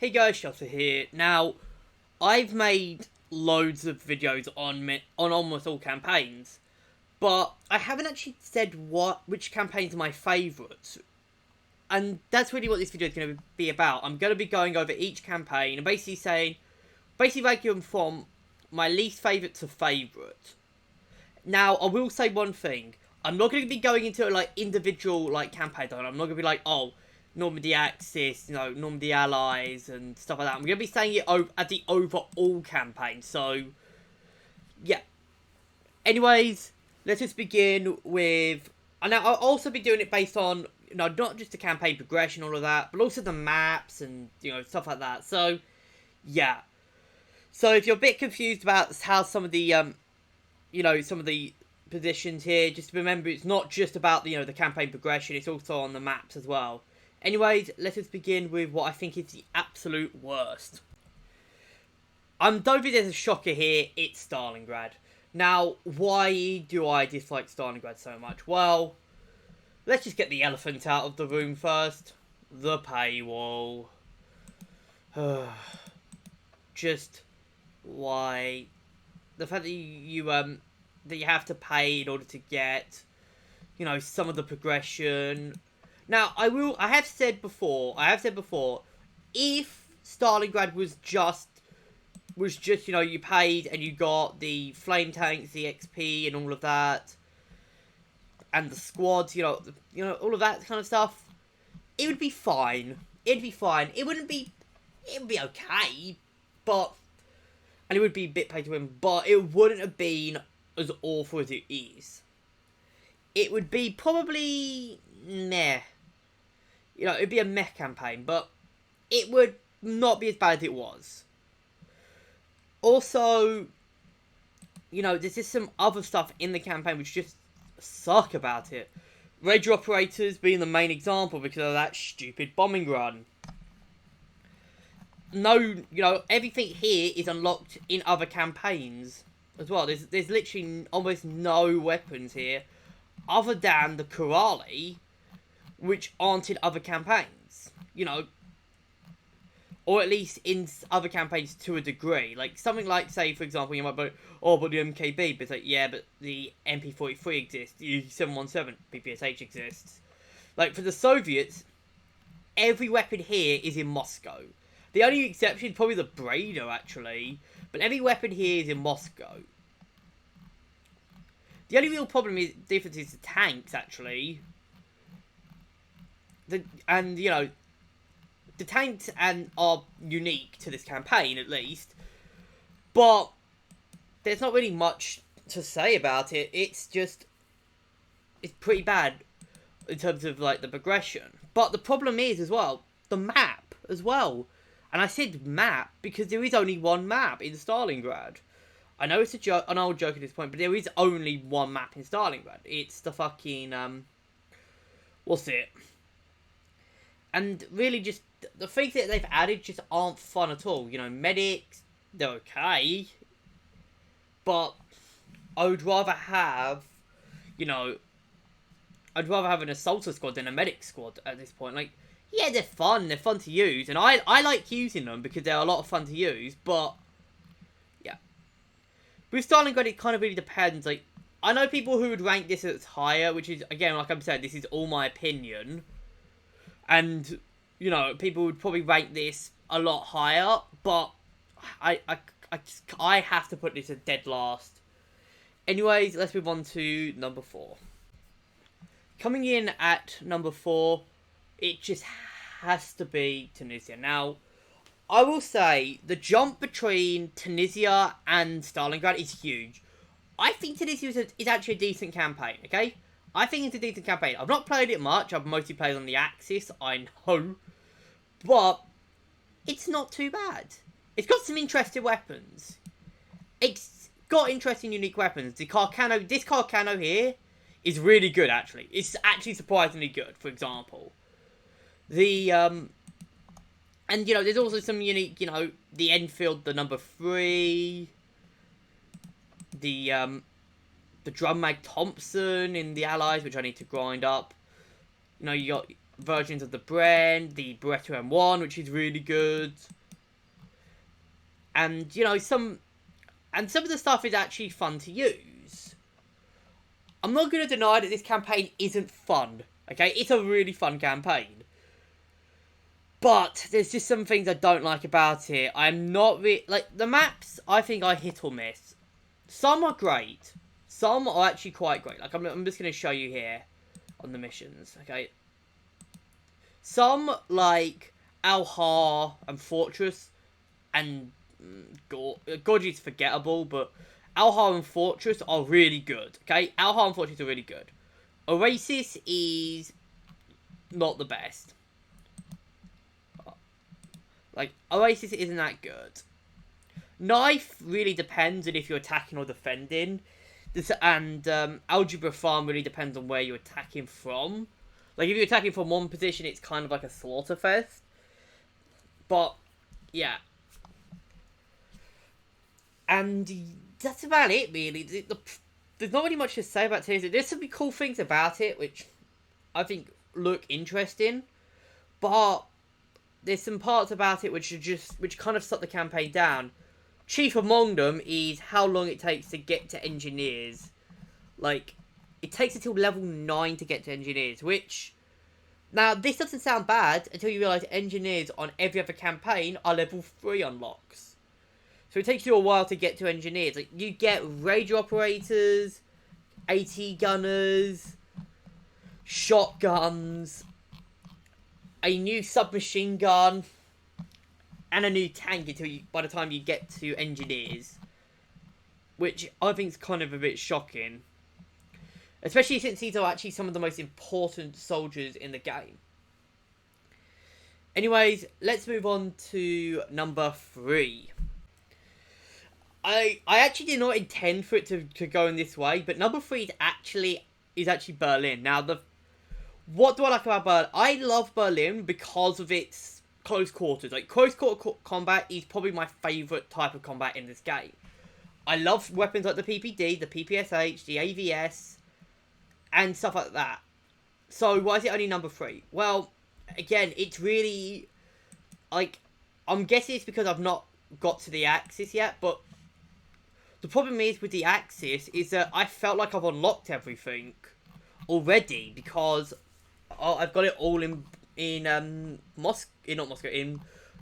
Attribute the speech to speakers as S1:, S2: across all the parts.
S1: Hey guys, Shutter here. Now, I've made loads of videos on almost all campaigns, but I haven't actually said which campaigns are my favourites. And that's really what this video is going to be about. I'm going to be going over each campaign and basically ranking them from my least favourite to favourite. Now, I will say one thing. I'm not going to be going into like individual like campaigns. I'm not going to be like, oh, Normandy Axis, Normandy Allies and stuff like that. I'm going to be saying it at the overall campaign. So, yeah. Anyways, let's just begin with... And now I'll also be doing it based on, not just the campaign progression, all of that, but also the maps and, stuff like that. So, yeah. So if you're a bit confused about how some of the, some of the positions here, just remember it's not just about, the campaign progression, it's also on the maps as well. Anyways, let us begin with what I think is the absolute worst. Don't think there's a shocker here, it's Stalingrad. Now, why do I dislike Stalingrad so much? Well, let's just get the elephant out of the room first. The paywall. Just why? The fact that you have to pay in order to get, some of the progression. Now, I have said before, if Stalingrad was just, you paid and you got the flame tanks, the XP and all of that, and the squads, all of that kind of stuff, it would be fine. It'd be fine. It would be okay, and it would be a bit pay to win, but it wouldn't have been as awful as it is. It would be probably meh. It'd be a meh campaign, but it would not be as bad as it was. Also, there's just some other stuff in the campaign which just suck about it. Radio operators being the main example because of that stupid bombing run. No, everything here is unlocked in other campaigns as well. There's literally almost no weapons here other than the Korali, which aren't in other campaigns, or at least in other campaigns to a degree. Like, something like, say, for example, you might be like, oh, but the MKB, but it's like, yeah, but the MP43 exists, the 717 PPSH exists. Like, for the Soviets, every weapon here is in Moscow. The only exception is probably the Brado, actually, but every weapon here is in Moscow. The only real difference is the tanks, actually. The tanks are unique to this campaign, at least. But there's not really much to say about it. It's pretty bad in terms of, like, the progression. But the problem is, as well, the map, as well. And I said map because there is only one map in Stalingrad. I know it's an old joke at this point, but there is only one map in Stalingrad. It's the fucking, what's it? And really just, the things that they've added just aren't fun at all. Medics, they're okay. But I would rather have, I'd rather have an assaulter squad than a medic squad at this point. Like, yeah, they're fun to use. And I like using them because they're a lot of fun to use, but, yeah. With Stalingrad, it kind of really depends. Like, I know people who would rank this as higher, which is, again, like I'm saying, this is all my opinion. And, people would probably rank this a lot higher, but I have to put this at dead last. Anyways, let's move on to number 4. Coming in at number 4, it just has to be Tunisia. Now, I will say, the jump between Tunisia and Stalingrad is huge. I think Tunisia is actually a decent campaign, okay? I think it's a decent campaign. I've not played it much. I've mostly played on the Axis, I know. But it's not too bad. It's got some interesting weapons. It's got interesting, unique weapons. This Carcano here is really good, actually. It's actually surprisingly good, for example. And, there's also some unique, the Enfield, the number 3. The Drum Mag Thompson in the Allies, which I need to grind up. You got versions of the Bren, the Beretta M1, which is really good. And, you know, some of the stuff is actually fun to use. I'm not going to deny that this campaign isn't fun. Okay, it's a really fun campaign. But there's just some things I don't like about it. I'm not like, the maps, I think I hit or miss. Some are great. Some are actually quite great. Like, I'm just going to show you here on the missions, okay? Some, like Alhar and Fortress, and Gorge is forgettable, but Alhar and Fortress are really good, okay? Alhar and Fortress are really good. Oasis is not the best. Like, Oasis isn't that good. Knife really depends on if you're attacking or defending. And Algebra Farm really depends on where you're attacking from. Like, if you're attacking from one position, it's kind of like a slaughterfest. But, yeah. And that's about it, really. There's not really much to say about Tennessee. There's some cool things about it, which I think look interesting. But there's some parts about it which kind of shut the campaign down. Chief among them is how long it takes to get to engineers. Like, it takes until level 9 to get to engineers, which... Now, this doesn't sound bad until you realise engineers on every other campaign are level 3 unlocks. So it takes you a while to get to engineers. Like, you get radio operators, AT gunners, shotguns, a new submachine gun, and a new tank by the time you get to engineers. Which I think is kind of a bit shocking. Especially since these are actually some of the most important soldiers in the game. Anyways, let's move on to number 3. I actually did not intend for it to go in this way, but number 3 is actually Berlin. Now, what do I like about Berlin? I love Berlin because of its close quarters. Like, close quarter combat is probably my favourite type of combat in this game. I love weapons like the PPD, the PPSH, the AVS, and stuff like that. So, why is it only number 3? Well, again, it's really... Like, I'm guessing it's because I've not got to the Axis yet, but... The problem is with the Axis is that I felt like I've unlocked everything already, because I've got it all in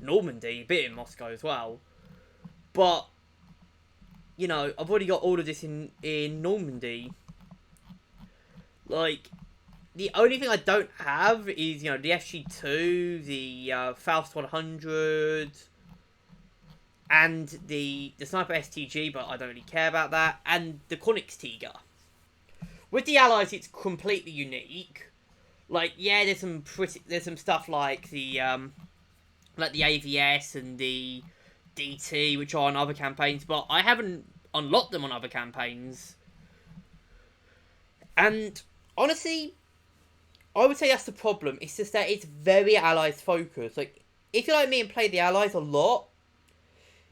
S1: Normandy, a bit in Moscow as well. But, you know, I've already got all of this in Normandy. Like, the only thing I don't have is, you know, the FG2, the Faust 100, and the Sniper STG, but I don't really care about that, and the Königstiger. With the Allies, it's completely unique. Like, yeah, there's some stuff like the AVS and the DT, which are on other campaigns, but I haven't unlocked them on other campaigns. And honestly, I would say that's the problem. It's just that it's very Allies focused. Like, if you're like me and play the Allies a lot,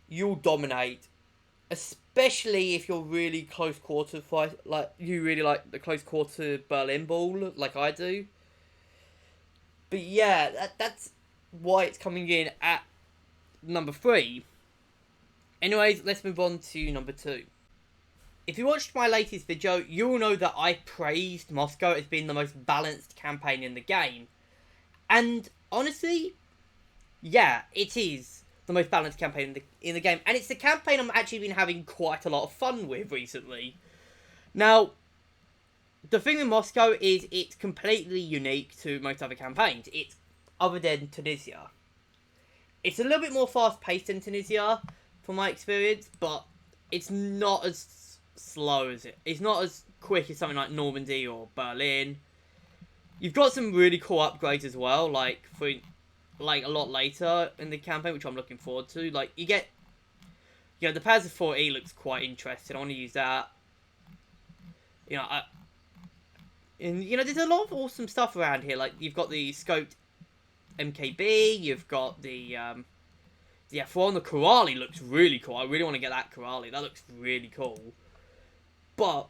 S1: you'll dominate. Especially if you're really close quarter fight, like you really like the close quarter Berlin ball, like I do. But yeah, that's why it's coming in at number 3. Anyways, let's move on to number 2. If you watched my latest video, you'll know that I praised Moscow as being the most balanced campaign in the game. And honestly, yeah, it is the most balanced campaign in the game. And it's the campaign I'm actually been having quite a lot of fun with recently. Now, the thing with Moscow is it's completely unique to most other campaigns. It's other than Tunisia. It's a little bit more fast-paced than Tunisia, from my experience, but it's not as slow as it. It's not as quick as something like Normandy or Berlin. You've got some really cool upgrades as well, like a lot later in the campaign, which I'm looking forward to. Like, you get, you know, the Panzer 4E looks quite interesting. I want to use that. You know, and you know, there's a lot of awesome stuff around here. Like, you've got the scoped MKB, you've got the F1, the Korali looks really cool. I really want to get that Korali. That looks really cool. But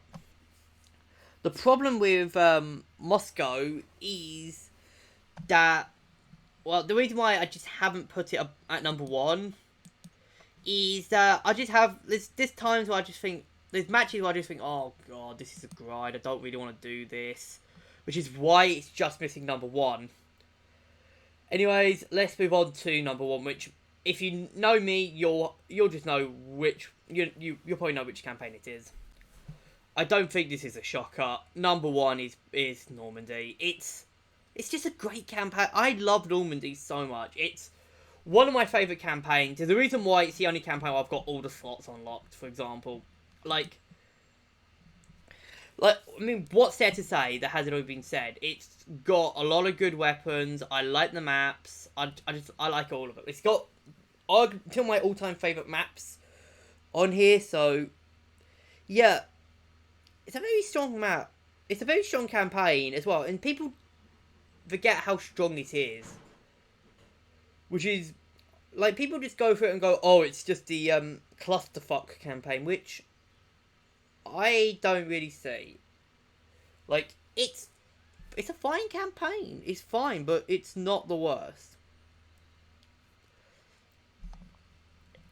S1: the problem with Moscow is that, well, the reason why I just haven't put it up at number one is that I just have there's times where I just think there's matches where I just think, oh god, this is a grind. I don't really want to do this, which is why it's just missing number one. Anyways, let's move on to number one, which if you know me, you'll just know which you'll probably know which campaign it is. I don't think this is a shocker. Number one is Normandy. It's just a great campaign. I love Normandy so much. It's one of my favourite campaigns. There's a reason why it's the only campaign where I've got all the slots unlocked, for example. Like, I mean, what's there to say that hasn't already been said? It's got a lot of good weapons. I like the maps. I like all of it. It's got two of my all-time favourite maps on here, so yeah. It's a very strong map. It's a very strong campaign as well, and people forget how strong it is. Which is, like, people just go through it and go, oh, it's just the clusterfuck campaign, which I don't really see. Like, it's a fine campaign. It's fine, but it's not the worst.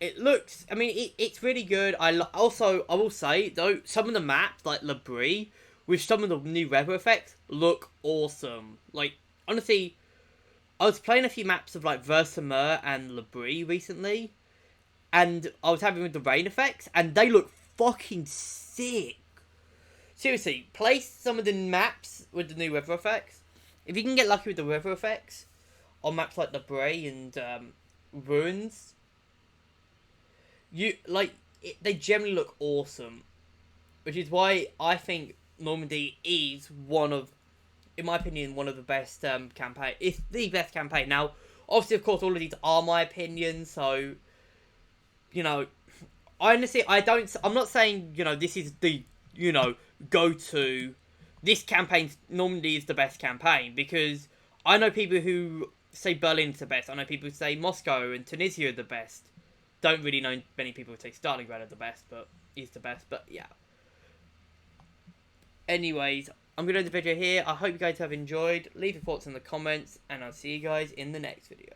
S1: It looks, I mean, it's really good. I will say, though, some of the maps, like La Brie, with some of the new weather effects, look awesome. Like, honestly, I was playing a few maps of, like, Versamer and La Brie recently, and I was having with the rain effects, and they look fucking sick. Seriously, play some of the maps with the new weather effects. If you can get lucky with the weather effects on maps like La Brie and Ruins, they generally look awesome, which is why I think Normandy is one of, in my opinion, one of the best campaign. It's the best campaign. Now, obviously, of course, all of these are my opinions, so you know, honestly, I'm not saying this is the go to. This campaign, Normandy is the best campaign, because I know people who say Berlin's the best. I know people who say Moscow and Tunisia are the best. Don't really know many people who say Stalingrad are the best, but is the best. But yeah. Anyways, I'm going to end the video here. I hope you guys have enjoyed. Leave your thoughts in the comments, and I'll see you guys in the next video.